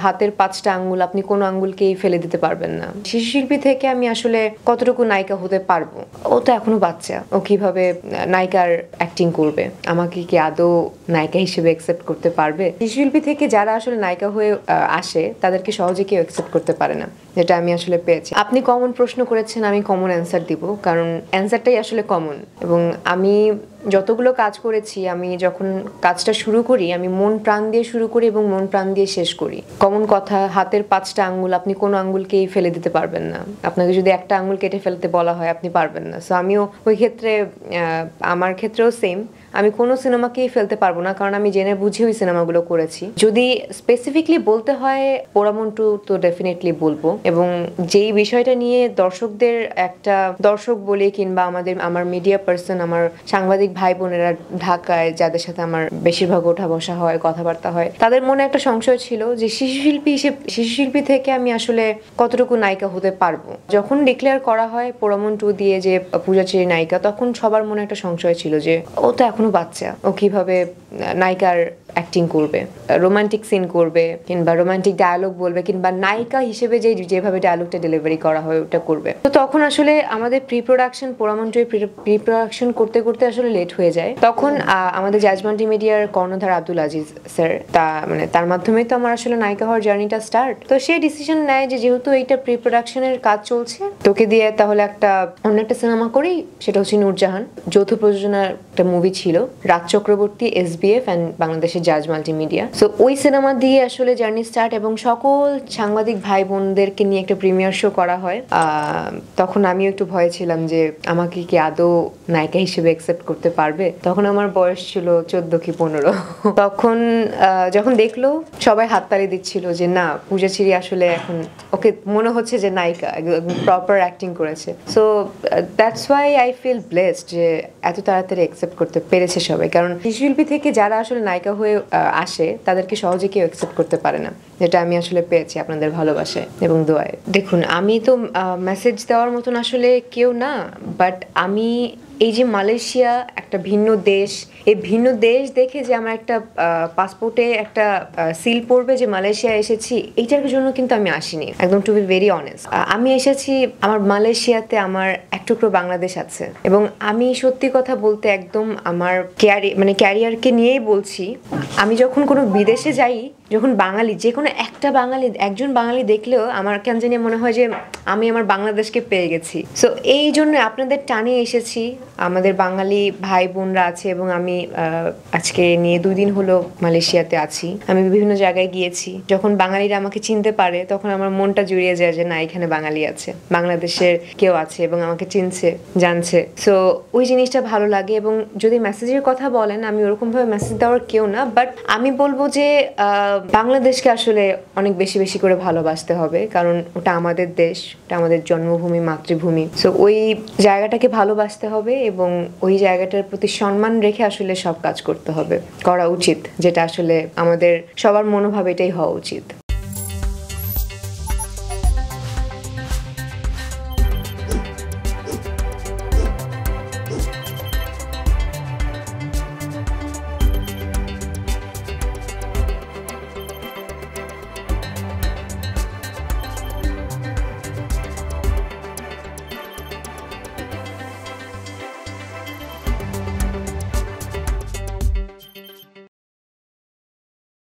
হাতের 5টা আঙ্গুল আপনি কোনো আঙ্গুলকেই ফেলে দিতে পারবেন না। শিশু শিল্পী থেকে আমি আসলে কতটুকু নায়িকা হতে পারবো? ও তো এখনো বাচ্চা, ও কিভাবে নায়িকার অ্যাক্টিং করবে? আমাকে কি আদৌ নায়িকা হিসেবে অ্যাকসেপ্ট করতে পারবে? শিশু শিল্পী থেকে যারা আসলে নায়িকা হয়ে আসে তাদেরকে সহজে কেউ অ্যাকসেপ্ট করতে পারে না, যেটা আমি আসলে পেয়েছি। আপনি কমন প্রশ্ন করেছেন, আমি কমন অ্যান্সার দিব, কারণ অ্যান্সারটাই আসলে কমন। এবং আমি যতগুলো কাজ করেছি, আমি যখন কাজটা শুরু করি আমি মন প্রাণ দিয়ে শুরু করি এবং মন প্রাণ দিয়ে শেষ করি। কমন কথা, হাতের 5টা আঙ্গুল আপনি কোনো আঙ্গুলকেই ফেলে দিতে পারবেন না। আপনাকে যদি একটা আঙ্গুল কেটে ফেলতে বলা হয় আপনি পারবেন না। সো আমিও ওই ক্ষেত্রে আমার ক্ষেত্রেও সেম, আমি কোনো সিনেমাকেই ফেলতে পারবো না, কারণ আমি জেনে বুঝে ওই সিনেমাগুলো করেছি। যদি স্পেসিফিকলি বলতে হয় পোড়ামন্টু তো ডেফিনেটলি বলবো। এবং যেই বিষয়টা নিয়ে দর্শকদের একটা দর্শক বলি কিংবা আমার মিডিয়া পার্সন, আমার সাংবাদিক ভাই বোনেরা ঢাকায় যাদের সাথে আমার বেশিরভাগ ওঠা বসা হয়, কথাবার্তা হয়, তাদের মনে একটা সংশয় ছিল যে শিশু শিল্পী থেকে আমি আসলে কতটুকু নায়িকা হতে পারবো। যখন ডিক্লেয়ার করা হয় পোড়ামন্টু দিয়ে যে পূজাচেরি নায়িকা, তখন সবার মনে একটা সংশয় ছিল যে ও তো এখনো বাচ্চা, ও কিভাবে নায়িকার অ্যাক্টিং করবে, রোমান্টিক সিন করবে কিংবা রোমান্টিক ডায়ালগ বলবে কিংবা নায়িকা হিসেবে যেভাবে ডায়ালগটা ডেলিভারি করা হয় ওটা করবে। তো তখন আসলে আমাদের পোড়ামন্টুর প্রি প্রোডাকশন করতে করতে আসলে লেট হয়ে যায়। তখন আমাদের জাজ মাল্টিমিডিয়ার কর্ণধার আব্দুল আজিজ স্যার, তার মাধ্যমেই তো আমার আসলে নায়িকা হওয়ার জার্নিটা স্টার্ট। তো সে ডিসিশন নেয় যে যেহেতু এইটা প্রি প্রোডাকশনের কাজ চলছে, তোকে দিয়ে তাহলে অন্য একটা সিনেমা করি, সেটা হচ্ছে নূরজাহান। যৌথ প্রযোজনার একটা মুভি ছিল, রাজ চক্রবর্তী, SBF অ্যান্ড বাংলাদেশের জাজ মাল্টিমিডিয়া। সো ওই সিনেমা দিয়ে আসলে জার্নি স্টার্ট এবং সকল সাংবাদিক ভাই বোনদেরকে নিয়ে একটা প্রিমিয়ার শো করা হয়। তখন আমিও একটু ভয়ে ছিলাম যে আমাকে কি আদৌ নায়িকা হিসেবে অ্যাকসেপ্ট করতে পারবে। তখন আমার বয়স ছিল 14 কি 15। তখন যখন দেখলো সবাই হাততালি দিচ্ছিল যে না, পূজাচেরি আসলে এখন ওকে মনে হচ্ছে যে নায়িকা, প্রপার অ্যাক্টিং করেছে। So that's why I feel blessed যে এত তাড়াতাড়ি অ্যাকসেপ্ট করতে পেরেছে সবাই, কারণ শিল্পী থেকে যারা আসলে নায়িকা হয়ে আসে তাদেরকে সহজে কেউ অ্যাকসেপ্ট করতে পারে না, যেটা আমি আসলে পেয়েছি আপনাদের ভালোবাসায় এবং দোয়ায়। দেখুন, আমি তো মেসেজ দেওয়ার মতন আসলে কেউ না, বাট আমি এই যে মালয়েশিয়া একটা ভিন্ন দেশ, এই ভিন্ন দেশ দেখে যে আমার একটা পাসপোর্টে একটা সিল পড়বে যে মালয়েশিয়া এসেছি, এইটার জন্য কিন্তু আমি আসিনি, একদম টু বি ভেরি অনেস্ট। আমি এসেছি, আমার মালয়েশিয়াতে আমার এক টুকরো বাংলাদেশ আছে এবং আমি সত্যি কথা বলতে একদম আমার ক্যারিয়ারকে নিয়েই বলছি। আমি যখন কোনো বিদেশে যাই, যখন বাঙালি যে কোনো একজন বাঙালি দেখলেও আমার কেন জানি মনে হয় যে আমি আমার বাংলাদেশকে পেয়ে গেছি। সো এই জন্য আপনাদের টানে এসেছি, আমাদের বাঙালি ভাই বোনরা আছে এবং আমি আজকে নিয়ে 2 দিন হলো মালয়েশিয়াতে আছি। আমি বিভিন্ন জায়গায় গিয়েছি, যখন বাঙালিরা আমাকে চিনতে পারে তখন আমার মনটা জুড়িয়ে যায় যে না, এখানে বাঙালি আছে, বাংলাদেশের কেউ আছে এবং আমাকে চিনছে, জানছে। সো ওই জিনিসটা ভালো লাগে। এবং যদি মেসেজের কথা বলেন, আমি ওরকমভাবে মেসেজ দেওয়ার কেউ না, বাট আমি বলবো যে বাংলাদেশকে আসলে অনেক বেশি বেশি করে ভালোবাসতে হবে, কারণ ওটা আমাদের দেশ, ওটা আমাদের জন্মভূমি, মাতৃভূমি। সো ওই জায়গাটাকে ভালোবাসতে হবে এবং ওই জায়গাটার প্রতি সম্মান রেখে আসলে সব কাজ করতে হবে, করা উচিত, যেটা আসলে আমাদের সবার মনোভাব এটাই হওয়া উচিত।